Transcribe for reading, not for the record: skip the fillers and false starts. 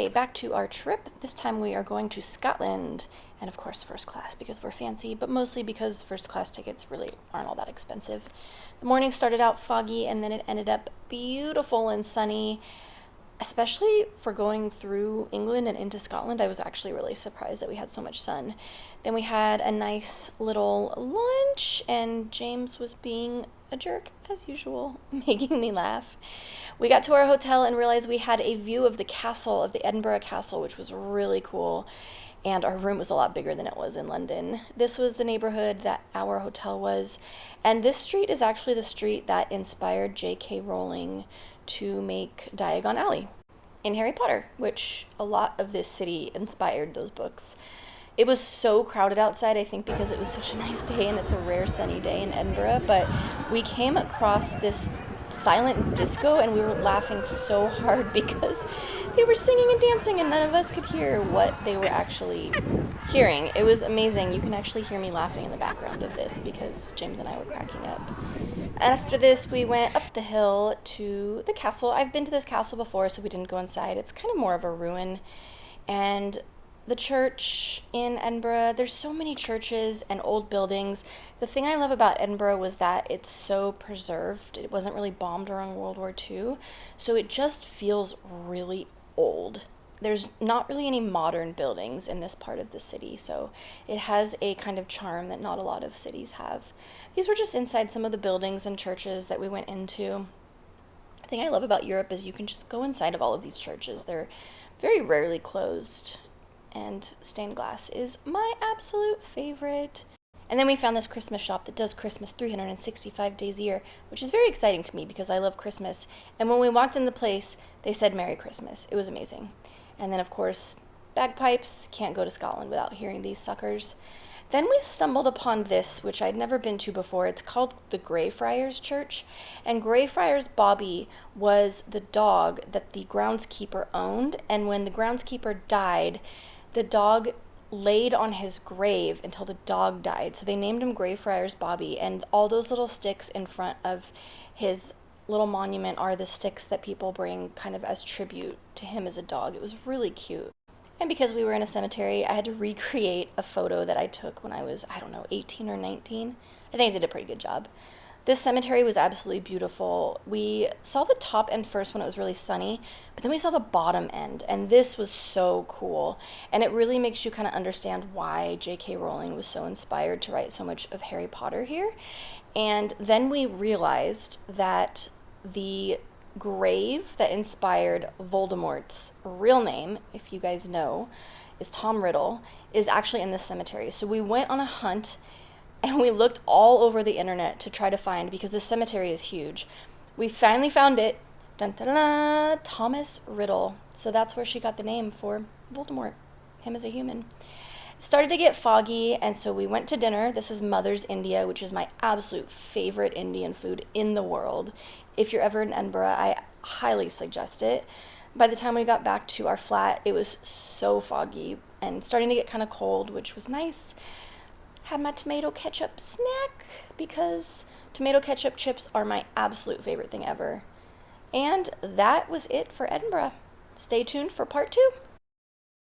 Okay, back to our trip. This time we are going to Scotland, and of course first class because we're fancy, but mostly because first class tickets really aren't all that expensive. The morning started out foggy and then it ended up beautiful and sunny, especially for going through England and into Scotland. I was actually really surprised that we had so much sun. Then we had a nice little lunch, and James was being a jerk as usual, making me laugh. We got to our hotel and realized we had a view of the castle, of the Edinburgh castle, which was really cool. And our room was a lot bigger than it was in London. This was the neighborhood that our hotel was. And this street is actually the street that inspired J.K. Rowling to make Diagon Alley in Harry Potter, which a lot of this city inspired those books. It was so crowded outside, I think because it was such a nice day and it's a rare sunny day in Edinburgh, but we came across this silent disco and we were laughing so hard because they were singing and dancing and none of us could hear what they were actually hearing. It was amazing. You can actually hear me laughing in the background of this because James and I were cracking up. After this, we went up the hill to the castle. I've been to this castle before, so we didn't go inside. It's kind of more of a ruin. And the church in Edinburgh, there's so many churches and old buildings. The thing I love about Edinburgh was that it's so preserved. It wasn't really bombed during World War II, so it just feels really old. There's not really any modern buildings in this part of the city, so it has a kind of charm that not a lot of cities have. These were just inside some of the buildings and churches that we went into. The thing I love about Europe is you can just go inside of all of these churches. They're very rarely closed, and stained glass is my absolute favorite. And then we found this Christmas shop that does Christmas 365 days a year, which is very exciting to me because I love Christmas. And when we walked in the place, they said Merry Christmas. It was amazing. And then, of course, bagpipes. Can't go to Scotland without hearing these suckers. Then we stumbled upon this, which I'd never been to before. It's called the Greyfriars Church. And Greyfriars Bobby was the dog that the groundskeeper owned. And when the groundskeeper died, the dog laid on his grave until the dog died. So they named him Greyfriars Bobby. And all those little sticks in front of his little monument are the sticks that people bring kind of as tribute to him as a dog. It was really cute. And because we were in a cemetery, I had to recreate a photo that I took when I was, 18 or 19. I think I did a pretty good job. This cemetery was absolutely beautiful. We saw the top end first when it was really sunny, but then we saw the bottom end, and this was so cool. And it really makes you kind of understand why J.K. Rowling was so inspired to write so much of Harry Potter here. And then we realized that the grave that inspired Voldemort's real name, if you guys know, is Tom Riddle, is actually in this cemetery. So we went on a hunt and we looked all over the internet to try to find, because this cemetery is huge. We finally found it. Dun, dun, dun, dun, Thomas Riddle. So that's where she got the name for Voldemort, him as a human. It started to get foggy, and so we went to dinner. This is Mother's India, which is my absolute favorite Indian food in the world. If you're ever in Edinburgh, I highly suggest it. By the time we got back to our flat, it was so foggy and starting to get kind of cold, which was nice. Had my tomato ketchup snack because tomato ketchup chips are my absolute favorite thing ever. And that was it for Edinburgh. Stay tuned for part 2.